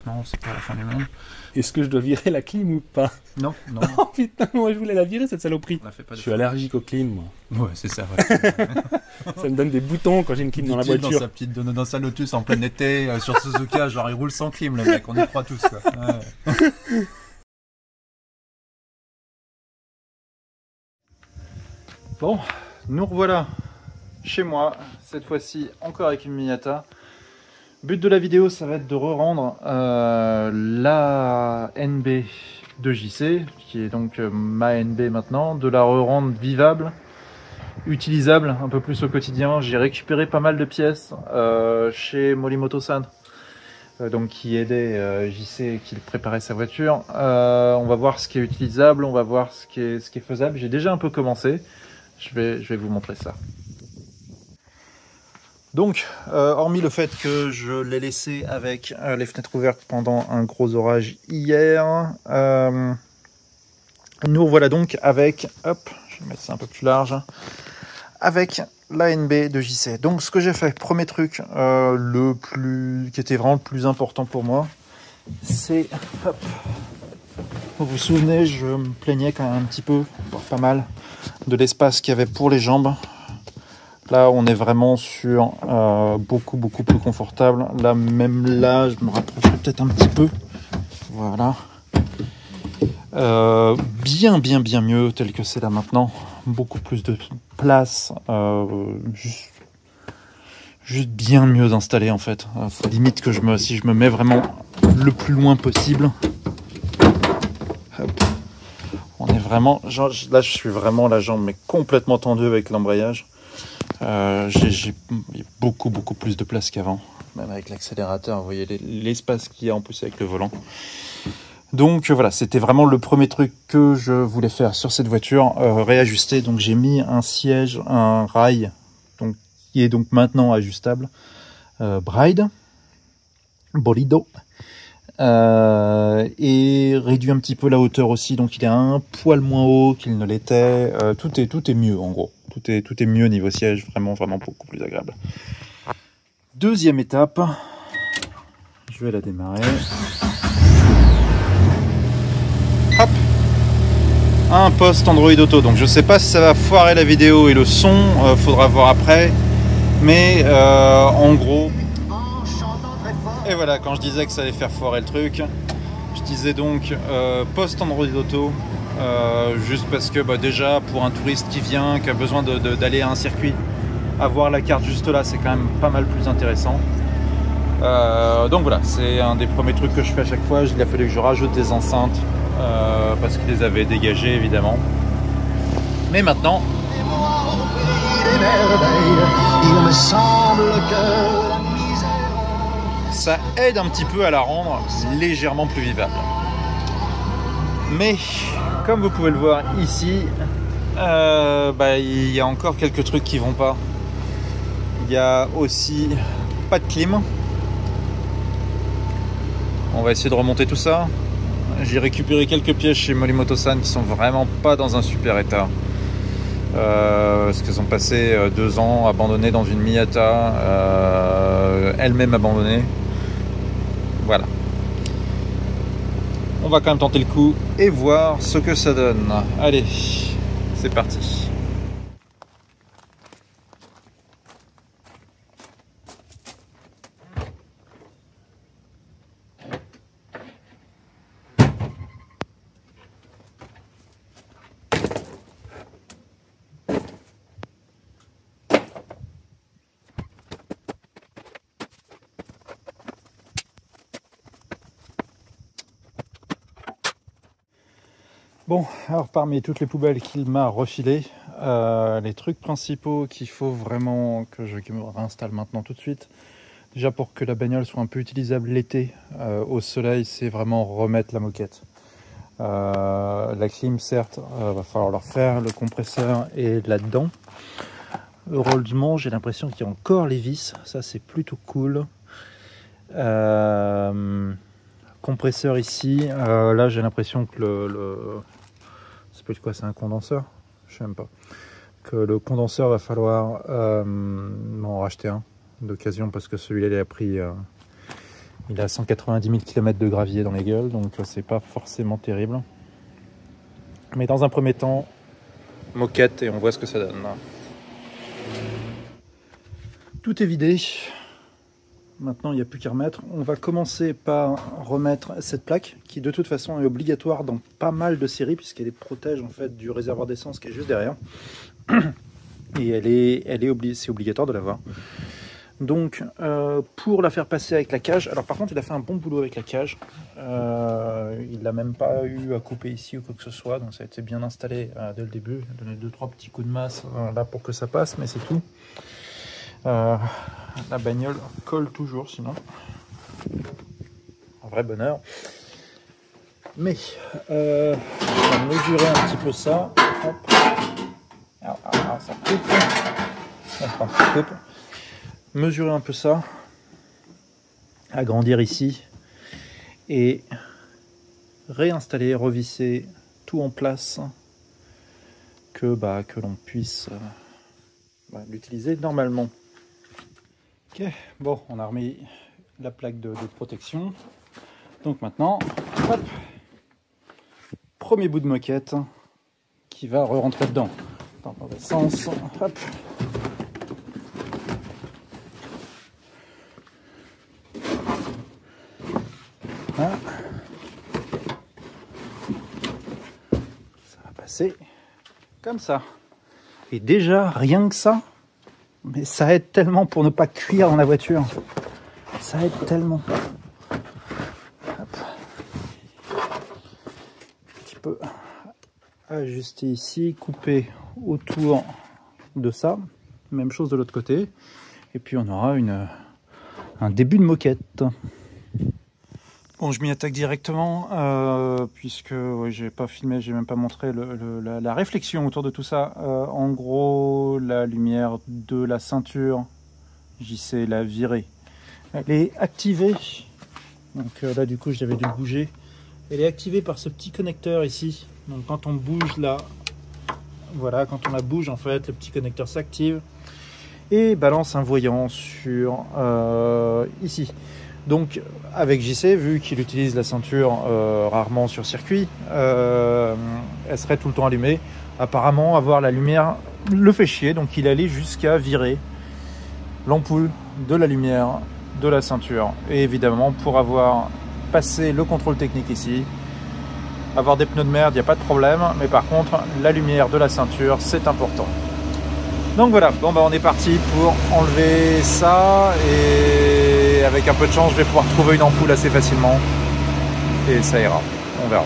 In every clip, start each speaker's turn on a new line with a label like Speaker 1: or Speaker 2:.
Speaker 1: Non, c'est pas la fin du monde.
Speaker 2: Est-ce que je dois virer la clim ou pas?
Speaker 1: Non, non.
Speaker 2: Oh putain, moi je voulais la virer cette saloperie.
Speaker 1: On la fait pas
Speaker 2: Je
Speaker 1: de
Speaker 2: suis allergique aux clims, moi.
Speaker 1: Ouais, c'est ça, ouais.
Speaker 2: Ça me donne des boutons quand j'ai une clim dans la
Speaker 1: Dit-il
Speaker 2: voiture.
Speaker 1: dans sa Lotus en plein été, sur Suzuka, genre il roule sans clim, le mec, on y croit tous, quoi. Ouais. Bon, nous revoilà chez moi, cette fois-ci encore avec une Miata. But de la vidéo, ça va être de re-rendre la NB de JC, qui est donc ma NB maintenant, de la re-rendre vivable, utilisable un peu plus au quotidien. J'ai récupéré pas mal de pièces chez Morimoto-san, donc qui aidait JC, qui préparait sa voiture. On va voir ce qui est utilisable, on va voir ce qui est faisable. J'ai déjà un peu commencé, je vais vous montrer ça. Donc, hormis le fait que je l'ai laissé avec les fenêtres ouvertes pendant un gros orage hier, nous revoilà donc avec, hop, je vais mettre ça un peu plus large, avec la NB de JC. Donc, ce que j'ai fait, premier truc, qui était vraiment le plus important pour moi, c'est, hop, vous vous souvenez, je me plaignais quand même un petit peu, voire pas mal, de l'espace qu'il y avait pour les jambes. Là, on est vraiment sur beaucoup plus confortable. Là, même là, je me rapprocherai peut-être un petit peu. Voilà. Bien mieux tel que c'est là maintenant. Beaucoup plus de place. Juste bien mieux installé en fait. Faut limite que si je me mets vraiment le plus loin possible. Hop. On est vraiment... Genre, là, je suis vraiment la jambe mais complètement tendue avec l'embrayage. J'ai beaucoup plus de place qu'avant, même avec l'accélérateur. Vous voyez l'espace qu'il y a en plus avec le volant. Donc voilà, c'était vraiment le premier truc que je voulais faire sur cette voiture, réajuster. Donc j'ai mis un siège, un rail, donc qui est donc maintenant ajustable, Bride, Bolido, et réduit un petit peu la hauteur aussi. Donc il est un poil moins haut qu'il ne l'était. Tout est mieux en gros. Tout est mieux niveau siège, vraiment beaucoup plus agréable. Deuxième étape, je vais la démarrer. Hop, un poste Android Auto. Donc je sais pas si ça va foirer la vidéo et le son, faudra voir après. Mais en gros, et voilà, quand je disais que ça allait faire foirer le truc, je disais donc poste Android Auto. Juste parce que déjà pour un touriste qui vient, qui a besoin d'aller à un circuit, avoir la carte juste là c'est quand même pas mal plus intéressant. Donc voilà, c'est un des premiers trucs que je fais à chaque fois. Il a fallu que je rajoute des enceintes parce qu'ils les avaient dégagées évidemment. Mais maintenant, il me semble que ça aide un petit peu à la rendre légèrement plus vivable. Mais comme vous pouvez le voir ici, il y a encore quelques trucs qui vont pas. Il y a aussi pas de clim. On va essayer de remonter tout ça. J'ai récupéré quelques pièces chez Morimoto-san qui sont vraiment pas dans un super état. Parce qu'elles ont passé 2 ans abandonnées dans une Miata, elle-même abandonnée. Voilà. On va quand même tenter le coup et voir ce que ça donne. Allez, c'est parti. Bon, alors parmi toutes les poubelles qu'il m'a refilées, les trucs principaux qu'il faut vraiment que je me réinstalle maintenant tout de suite, déjà pour que la bagnole soit un peu utilisable l'été au soleil, c'est vraiment remettre la moquette. La clim certes, va falloir leur faire, le compresseur est là-dedans. Heureusement, j'ai l'impression qu'il y a encore les vis, ça c'est plutôt cool. Compresseur ici, là j'ai l'impression que c'est peut-être quoi, c'est un condenseur, je sais même pas, que le condenseur va falloir en racheter un d'occasion parce que celui-là il Il a 190 000 km de gravier dans les gueules, donc c'est pas forcément terrible. Mais dans un premier temps, moquette et on voit ce que ça donne. Tout est vidé. Maintenant, il n'y a plus qu'à remettre. On va commencer par remettre cette plaque qui, de toute façon, est obligatoire dans pas mal de séries puisqu'elle protège en fait du réservoir d'essence qui est juste derrière. Et c'est obligatoire de l'avoir. Donc, pour la faire passer avec la cage, alors par contre, il a fait un bon boulot avec la cage. Il n'a même pas eu à couper ici ou quoi que ce soit, donc ça a été bien installé dès le début. Il a donné 2-3 petits coups de masse là pour que ça passe, mais c'est tout. La bagnole colle toujours sinon. Un vrai bonheur. Mais, on va mesurer un petit peu ça. Hop. Alors, ça coupe. Enfin, ça coupe. Mesurer un peu ça, agrandir ici et réinstaller, revisser tout en place que l'on puisse l'utiliser normalement. Ok, bon, on a remis la plaque de protection. Donc maintenant, hop, premier bout de moquette qui va re-rentrer dedans. Dans le mauvais sens, hop. Voilà. Ça va passer comme ça. Et déjà, rien que ça, mais ça aide tellement pour ne pas cuire dans la voiture. Ça aide tellement. Hop. Un petit peu ajuster ici, couper autour de ça. Même chose de l'autre côté. Et puis on aura un début de moquette. Bon, je m'y attaque directement, puisque j'ai pas filmé, j'ai même pas montré la réflexion autour de tout ça. En gros, la lumière de la ceinture, JC l'a virée. Elle est activée, donc là du coup j'avais dû bouger. Elle est activée par ce petit connecteur ici. Donc quand on bouge là, voilà, quand on la bouge en fait, le petit connecteur s'active et balance un voyant sur ici. Donc avec JC, vu qu'il utilise la ceinture rarement sur circuit, elle serait tout le temps allumée. Apparemment, avoir la lumière le fait chier, donc il allait jusqu'à virer l'ampoule de la lumière de la ceinture. Et évidemment, pour avoir passé le contrôle technique ici, avoir des pneus de merde, il n'y a pas de problème, mais par contre, la lumière de la ceinture, c'est important. Donc voilà, bon on est parti pour enlever ça et avec un peu de chance, je vais pouvoir trouver une ampoule assez facilement et ça ira, on verra.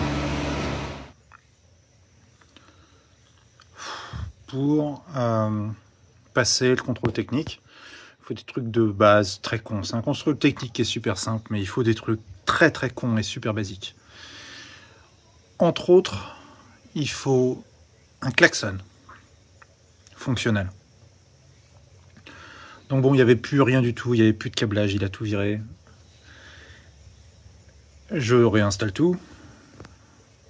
Speaker 1: Pour passer le contrôle technique, il faut des trucs de base très cons. C'est un contrôle technique qui est super simple, mais il faut des trucs très très cons et super basiques. Entre autres, il faut un klaxon fonctionnel. Donc bon, il n'y avait plus rien du tout, il n'y avait plus de câblage, il a tout viré. Je réinstalle tout.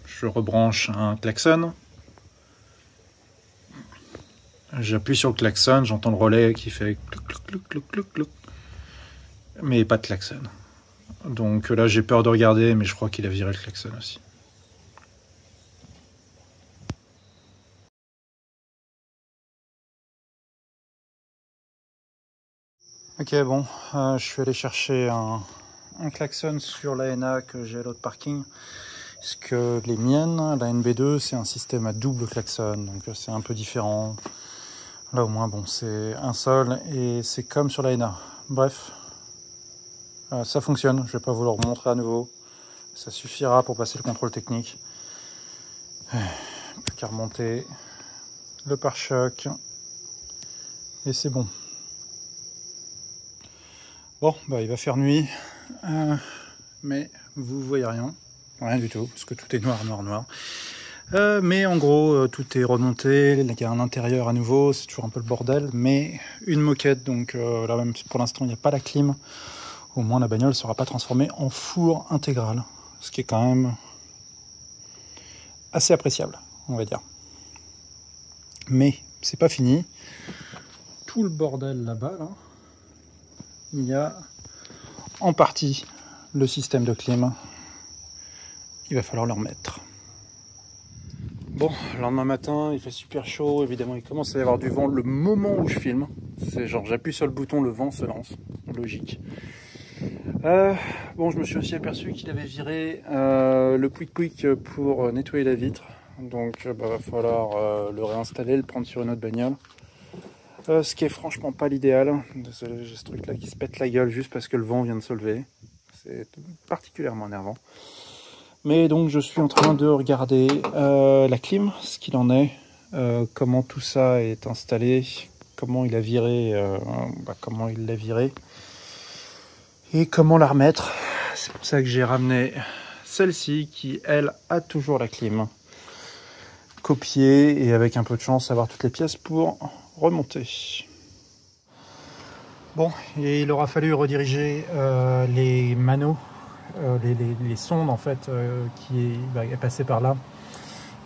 Speaker 1: Je rebranche un klaxon. J'appuie sur le klaxon, j'entends le relais qui fait clouc, clouc, clouc, clouc, clouc, clouc. Mais pas de klaxon. Donc là, j'ai peur de regarder, mais je crois qu'il a viré le klaxon aussi. Ok, bon, je suis allé chercher un klaxon sur l'ANA que j'ai à l'autre parking. Parce que les miennes, la NB2, c'est un système à double klaxon, donc c'est un peu différent. Là au moins, bon, c'est un seul et c'est comme sur l'ANA. Bref, ça fonctionne, je vais pas vous le remontrer à nouveau. Ça suffira pour passer le contrôle technique. Plus qu'à remonter le pare-choc et c'est bon. Bon, il va faire nuit, mais vous voyez rien du tout, parce que tout est noir, noir, noir. Mais en gros, tout est remonté, il y a un intérieur à nouveau, c'est toujours un peu le bordel, mais une moquette, donc là même pour l'instant il n'y a pas la clim, au moins la bagnole ne sera pas transformée en four intégral, ce qui est quand même assez appréciable, on va dire. Mais c'est pas fini, tout le bordel là-bas, là, il y a en partie le système de clim. Il va falloir le remettre. Bon, le lendemain matin, il fait super chaud, évidemment il commence à y avoir du vent le moment où je filme. C'est genre j'appuie sur le bouton, le vent se lance, logique. Bon, je me suis aussi aperçu qu'il avait viré le pouic-pouic pour nettoyer la vitre. Donc va falloir le réinstaller, le prendre sur une autre bagnole. Ce qui est franchement pas l'idéal. Désolé, j'ai ce truc là qui se pète la gueule juste parce que le vent vient de se lever. C'est particulièrement énervant. Mais donc je suis en train de regarder la clim, ce qu'il en est, comment tout ça est installé, comment il a viré, comment il l'a viré et comment la remettre. C'est pour ça que j'ai ramené celle-ci qui, elle, a toujours la clim. Copier et avec un peu de chance avoir toutes les pièces pour remonter. Bon, et il aura fallu rediriger les manos. Les sondes en fait qui est passé par là.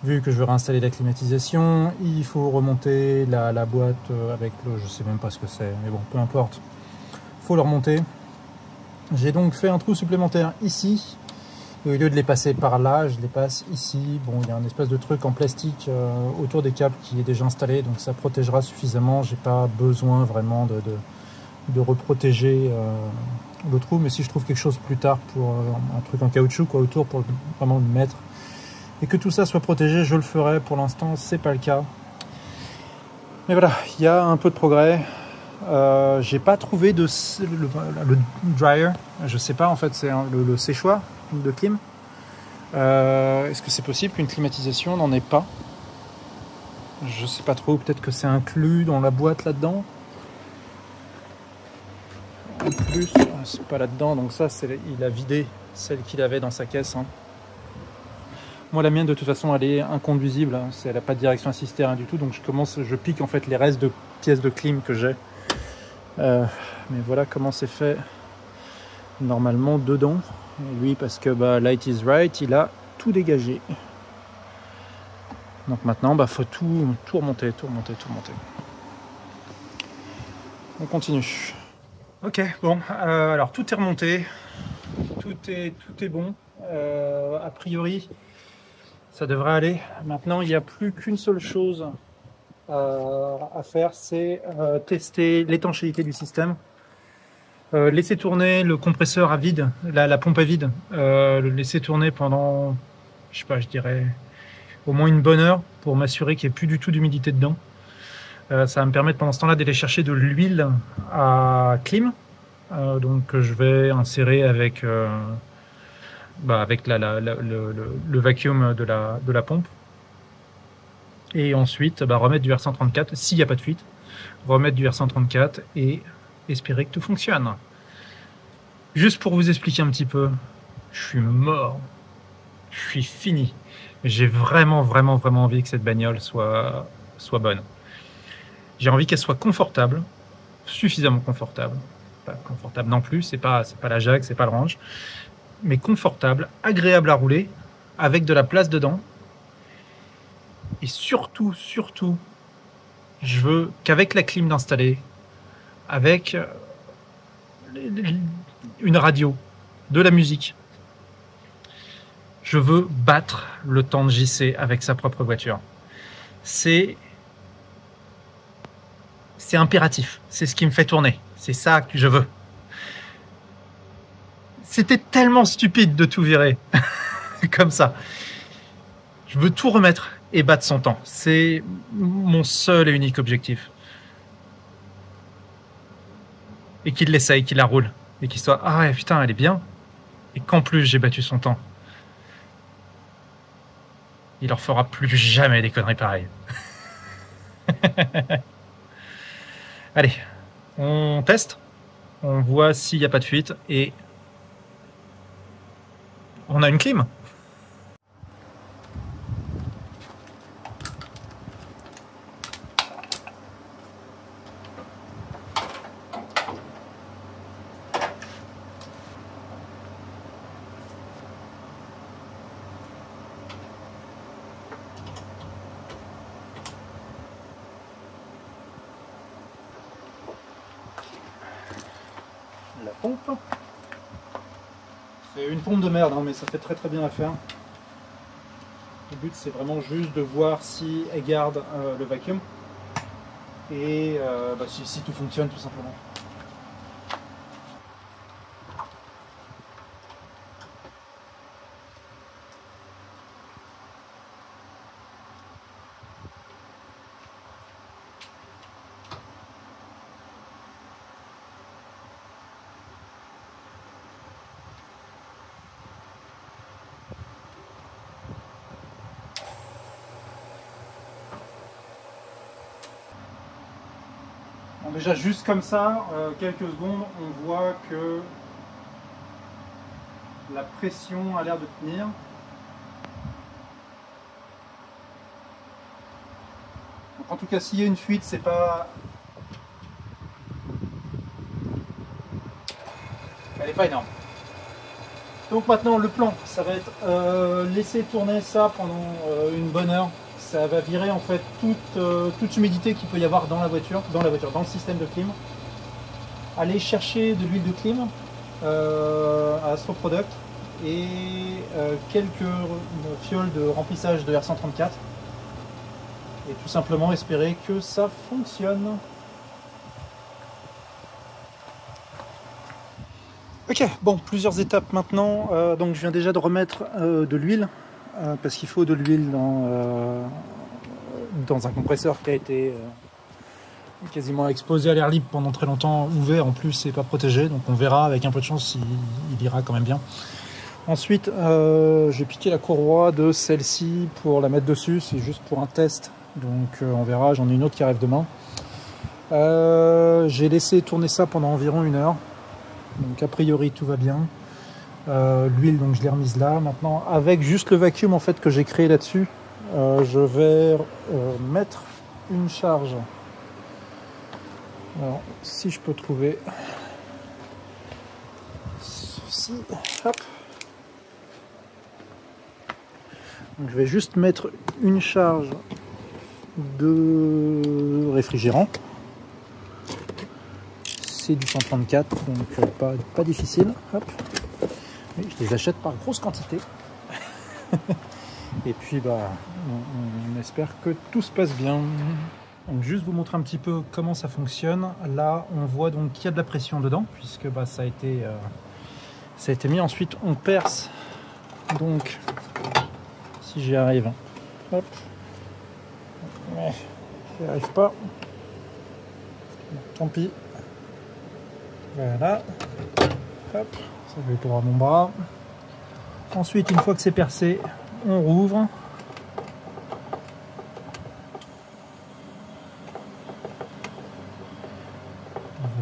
Speaker 1: Vu que je veux réinstaller la climatisation, il faut remonter la boîte avec le, je sais même pas ce que c'est, mais bon, peu importe. Il faut le remonter. J'ai donc fait un trou supplémentaire ici. Et au lieu de les passer par là, je les passe ici. Bon, il y a un espèce de truc en plastique autour des câbles qui est déjà installé, donc ça protégera suffisamment. J'ai pas besoin vraiment de reprotéger le trou, mais si je trouve quelque chose plus tard pour un truc en caoutchouc quoi, autour pour vraiment le mettre et que tout ça soit protégé, je le ferai. Pour l'instant c'est pas le cas, mais voilà, il y a un peu de progrès. J'ai pas trouvé le dryer, je sais pas en fait, c'est le séchoir de clim. Est-ce que c'est possible qu'une climatisation n'en ait pas? Je sais pas trop, peut-être que c'est inclus dans la boîte là-dedans. En plus, c'est pas là-dedans, donc ça, il a vidé celle qu'il avait dans sa caisse. Hein. Moi, la mienne, de toute façon, elle est inconduisible. Hein. Elle n'a pas de direction assistée, rien du tout. Donc, je pique en fait les restes de pièces de clim que j'ai. Mais voilà comment c'est fait normalement dedans. Et lui, parce que light is right, il a tout dégagé. Donc maintenant, faut tout remonter. On continue. Ok, bon, alors tout est remonté, tout est bon, a priori ça devrait aller. Maintenant il n'y a plus qu'une seule chose à faire, c'est tester l'étanchéité du système, laisser tourner le compresseur à vide, la pompe à vide, le laisser tourner pendant, je sais pas, je dirais au moins une bonne heure pour m'assurer qu'il n'y ait plus du tout d'humidité dedans. Ça va me permettre pendant ce temps-là d'aller chercher de l'huile à clim. Donc je vais insérer avec, avec le vacuum de la pompe. Et ensuite remettre du R134 s'il n'y a pas de fuite. Remettre du R134 et espérer que tout fonctionne. Juste pour vous expliquer un petit peu, je suis mort. Je suis fini. J'ai vraiment envie que cette bagnole soit bonne. J'ai envie qu'elle soit confortable, suffisamment confortable. Pas confortable non plus, c'est pas la Jag, c'est pas le Range, mais confortable, agréable à rouler, avec de la place dedans. Et surtout, je veux qu'avec la clim installée, avec une radio, de la musique, je veux battre le temps de JC avec sa propre voiture. C'est impératif, c'est ce qui me fait tourner, c'est ça que je veux. C'était tellement stupide de tout virer comme ça. Je veux tout remettre et battre son temps, c'est mon seul et unique objectif. Et qu'il l'essaye, qu'il la roule, et qu'il soit « Ah ouais, putain, elle est bien !» et qu'en plus j'ai battu son temps. Il leur fera plus jamais des conneries pareilles. Allez, on teste, on voit s'il n'y a pas de fuite et on a une clim. La pompe. C'est une pompe de merde, hein, mais ça fait très bien l'affaire. Le but c'est vraiment juste de voir si elle garde le vacuum et si tout fonctionne tout simplement. Bon, déjà juste comme ça, quelques secondes, on voit que la pression a l'air de tenir. Donc, en tout cas, s'il y a une fuite, c'est pas... Elle n'est pas énorme. Donc maintenant, le plan, ça va être laisser tourner ça pendant une bonne heure. Ça va virer en fait toute humidité qu'il peut y avoir dans la voiture, dans le système de clim. Aller chercher de l'huile de clim à Astro Product et quelques fioles de remplissage de R134 et tout simplement espérer que ça fonctionne. Ok, bon, plusieurs étapes maintenant. Donc je viens déjà de remettre de l'huile parce qu'il faut de l'huile dans un compresseur qui a été quasiment exposé à l'air libre pendant très longtemps, ouvert en plus et pas protégé. Donc on verra, avec un peu de chance, il ira quand même bien. Ensuite, j'ai piqué la courroie de celle-ci pour la mettre dessus, c'est juste pour un test. Donc on verra, j'en ai une autre qui arrive demain. J'ai laissé tourner ça pendant environ 1 heure. Donc a priori tout va bien. L'huile, donc je l'ai remise là. Maintenant, avec juste le vacuum en fait que j'ai créé là-dessus, je vais mettre une charge. Alors, si je peux trouver ceci, hop. Donc, je vais juste mettre une charge de réfrigérant. C'est du 134, donc pas difficile. Hop. Et je les achète par grosse quantité. Et puis on espère que tout se passe bien. Donc juste vous montrer un petit peu comment ça fonctionne. Là on voit donc qu'il y a de la pression dedans puisque ça a été mis. Ensuite on perce. Donc si j'y arrive, hop. Mais j'y arrive pas. Tant pis. Voilà. Hop. Ça va être droit à mon bras. Ensuite, une fois que c'est percé, on rouvre.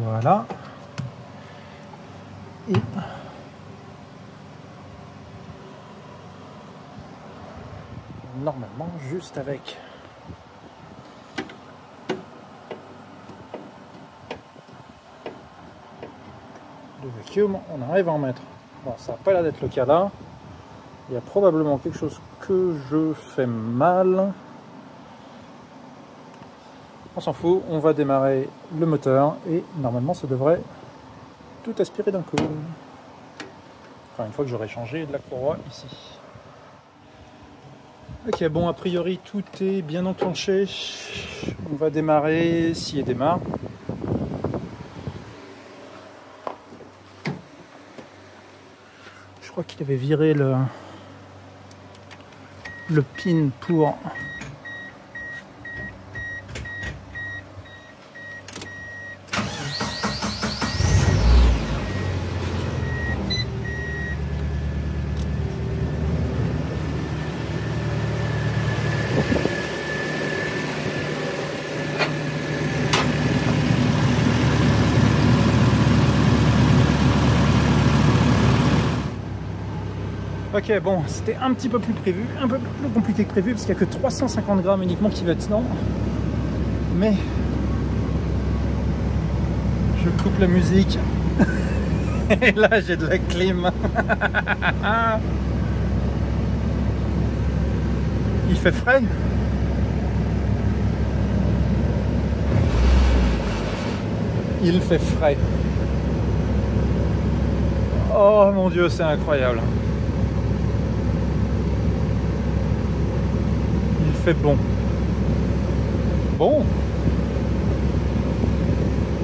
Speaker 1: Voilà. Et normalement, juste avec le vacuum, on arrive à en mettre. Bon, ça n'a pas l'air d'être le cas là. Il y a probablement quelque chose que je fais mal. On s'en fout, on va démarrer le moteur et normalement ça devrait tout aspirer d'un coup. Enfin, une fois que j'aurai changé de la courroie ici. Ok, bon, a priori tout est bien enclenché. On va démarrer si elle démarre. Je crois qu'il avait viré le pin pour Ok, bon, c'était un petit peu plus prévu, un peu plus compliqué que prévu, parce qu'il n'y a que 350 grammes uniquement qui va être dedans. Mais je coupe la musique. Et là, j'ai de la clim. Il fait frais. Il fait frais. Oh mon Dieu, c'est incroyable. Il fait bon. Bon.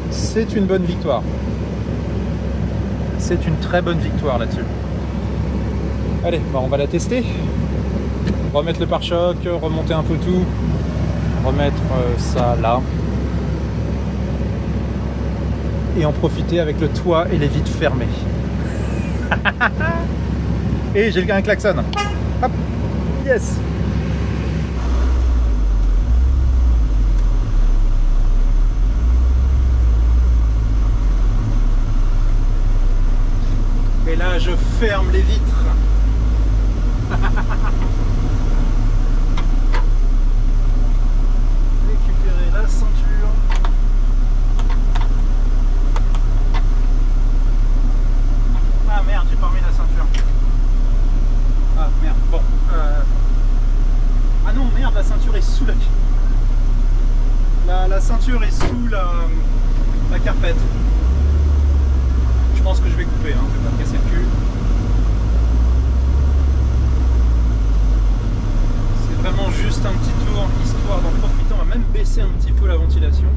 Speaker 1: C'est une bonne victoire. C'est une très bonne victoire là-dessus. Allez, bah on va la tester. Remettre le pare-choc, remonter un peu tout. Remettre ça là. Et en profiter avec le toit et les vitres fermées. Et j'ai un klaxon. Hop. Yes. Et là, je ferme les vitres. Récupérer la ceinture. Ah merde, j'ai pas remis la ceinture. Ah merde, bon. Ah non, merde, la ceinture est sous la ceinture est sous la carpette. Je pense que je vais couper, hein, je vais pas me casser le cul. C'est vraiment juste un petit tour, histoire d'en profiter. On va même baisser un petit peu la ventilation.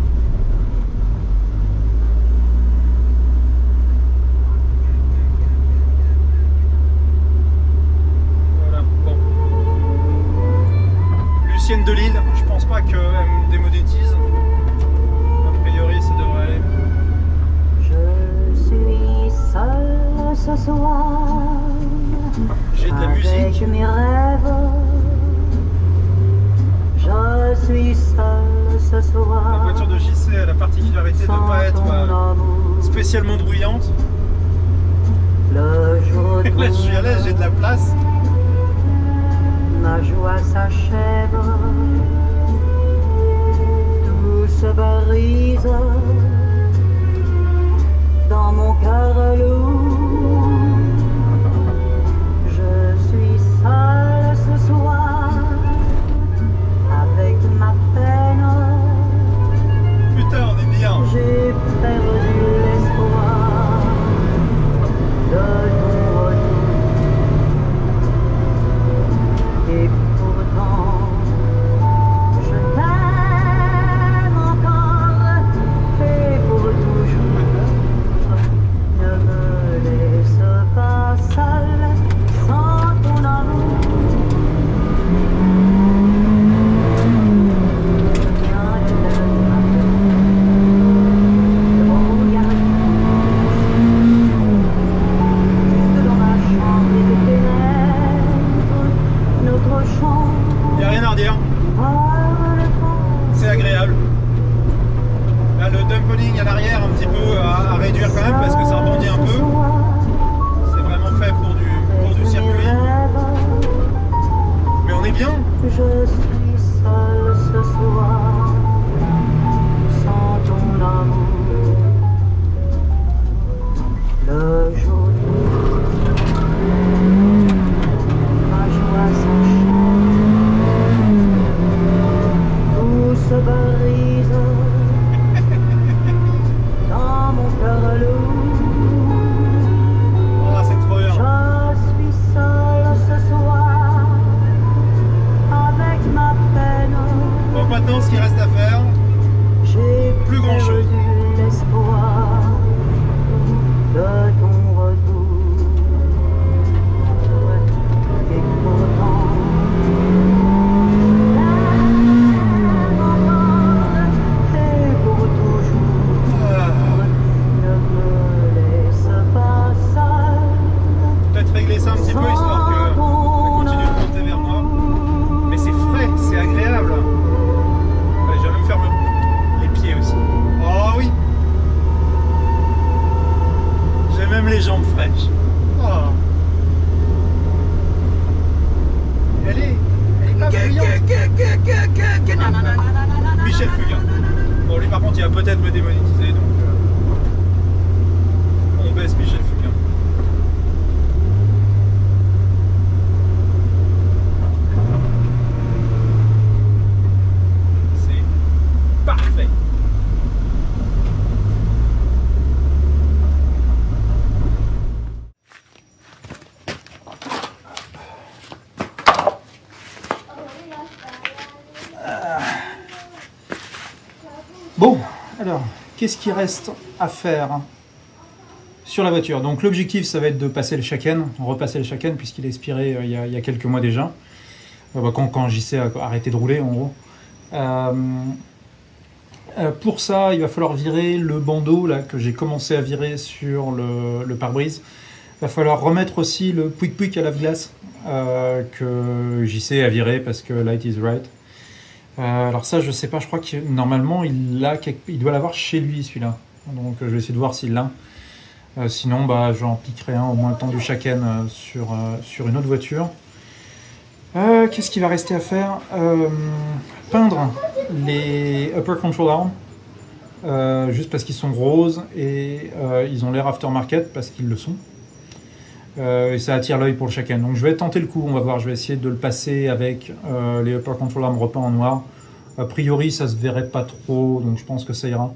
Speaker 1: Voilà, bon. Lucienne de Lille, je pense pas qu'elle me démonétise. A priori, ça devrait aller.
Speaker 3: Je suis seule ce soir.
Speaker 1: J'ai de la musique.
Speaker 3: Avec mes rêves. Je suis seule ce soir.
Speaker 1: La voiture de JC a la particularité de ne pas être spécialement bruyante.
Speaker 3: Le jour
Speaker 1: Là, je suis à l'aise, j'ai de la place.
Speaker 3: ma joie s'achève. Tout se brise dans mon cœur lourd. Je suis seule ce soir avec ma peine.
Speaker 1: Putain, on est bien.
Speaker 3: J'ai perdu l'espoir de ton retour. Et pourtant, je t'aime encore et pour toujours. Ne me laisse pas seule sans ton amour. Viens et lève le regard. Juste dans ma chambre et des ténèbres, notre chant.
Speaker 1: Il n'y a rien à redire. C'est agréable. Là, le dumpling à l'arrière, un petit peu à réduire quand même parce que ça rebondit un peu. C'est vraiment fait pour du circuit. Mais on est bien.
Speaker 3: Je suis seule ce soir, sans ton amour. Le jour ma joie s'enchaîne, tout se brise dans mon cœur lourd.
Speaker 1: Oh, c'est trop bien.
Speaker 3: Je suis seule ce soir, avec ma peine.
Speaker 1: Bon, maintenant, ce qu'il reste à faire,
Speaker 3: J'ai
Speaker 1: plus grand chose.
Speaker 3: perdu l'espoir de ton retour. Et pourtant, je t'aime encore et pour toujours. Ne me laisse pas seule.
Speaker 1: peut-être régler ça un petit peu histoire que on continue de monter vers moi. Mais c'est frais, c'est agréable. Allez, je vais même faire les pieds aussi. Oh oui. J'ai même les jambes fraîches. Oh. Elle est pas bruyante. Michel Fugain. Bon, lui par contre, il va peut-être me démonétiser, donc on baisse Michel Fugain. C'est parfait. Bon, alors, qu'est-ce qui reste à faire sur la voiture? Donc l'objectif, ça va être de passer le Shaken, repasser le Shaken, puisqu'il a expiré il y a quelques mois déjà. Quand JC a arrêté de rouler, en gros. Pour ça, il va falloir virer le bandeau là, que j'ai commencé à virer sur le pare-brise. Il va falloir remettre aussi le pouic-pouic à lave-glace que JC a viré parce que light is right. Alors ça, je sais pas, je crois que normalement, il doit l'avoir chez lui, celui-là. Donc je vais essayer de voir s'il l'a. Sinon, bah, j'en piquerai un au moins le temps du Shaken sur une autre voiture. Qu'est-ce qu'il va rester à faire? Peindre les upper control arms, juste parce qu'ils sont roses et ils ont l'air aftermarket parce qu'ils le sont. Et ça attire l'œil pour le Shaken. Donc je vais tenter le coup, on va voir, je vais essayer de le passer avec les upper control arms repeints en noir. A priori ça se verrait pas trop, donc je pense que ça ira.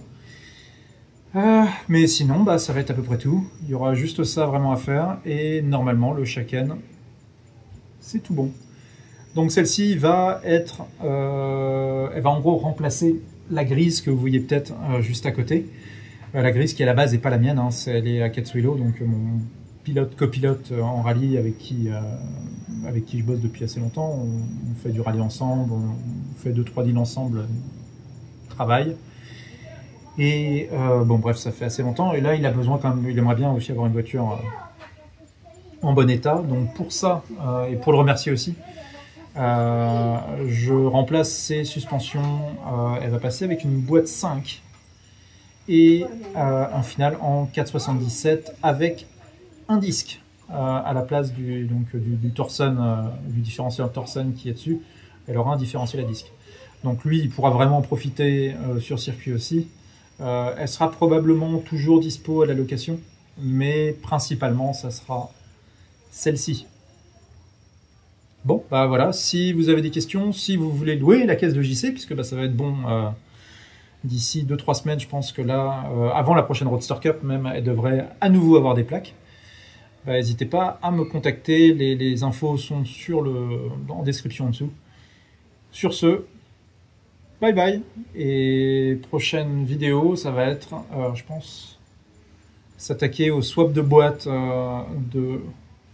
Speaker 1: Mais sinon, bah, ça va être à peu près tout. Il y aura juste ça vraiment à faire et normalement le Shaken, c'est tout bon. Donc celle-ci va être, elle va en gros remplacer la grise que vous voyez peut-être juste à côté. La grise qui à la base n'est pas la mienne, hein, elle est à Katsuhiro, donc mon copilote en rallye avec qui je bosse depuis assez longtemps. On fait du rallye ensemble, on fait 2-3 deals ensemble, travail. Et bon bref, ça fait assez longtemps. Et là, il a besoin quand même, il aimerait bien aussi avoir une voiture en bon état. Donc pour ça, et pour le remercier aussi, je remplace ses suspensions. Elle va passer avec une boîte 5 et un final en 477 avec un disque à la place du Torsen, du différentiel Torsen qui est dessus. Elle aura un différentiel à disque. Donc lui, il pourra vraiment en profiter sur circuit aussi. Elle sera probablement toujours dispo à la location, mais principalement, ça sera celle-ci. Bon, bah voilà, si vous avez des questions, si vous voulez louer la caisse de JC, puisque bah, ça va être bon d'ici 2-3 semaines, je pense que là, avant la prochaine Roadster Cup, même, elle devrait à nouveau avoir des plaques. N'hésitez pas à me contacter, les infos sont en description en dessous. Sur ce, bye bye, et prochaine vidéo, ça va être, je pense, s'attaquer au swap de boîte de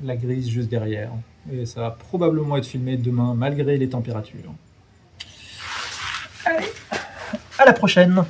Speaker 1: la grise juste derrière. Et ça va probablement être filmé demain, malgré les températures. Allez, à la prochaine!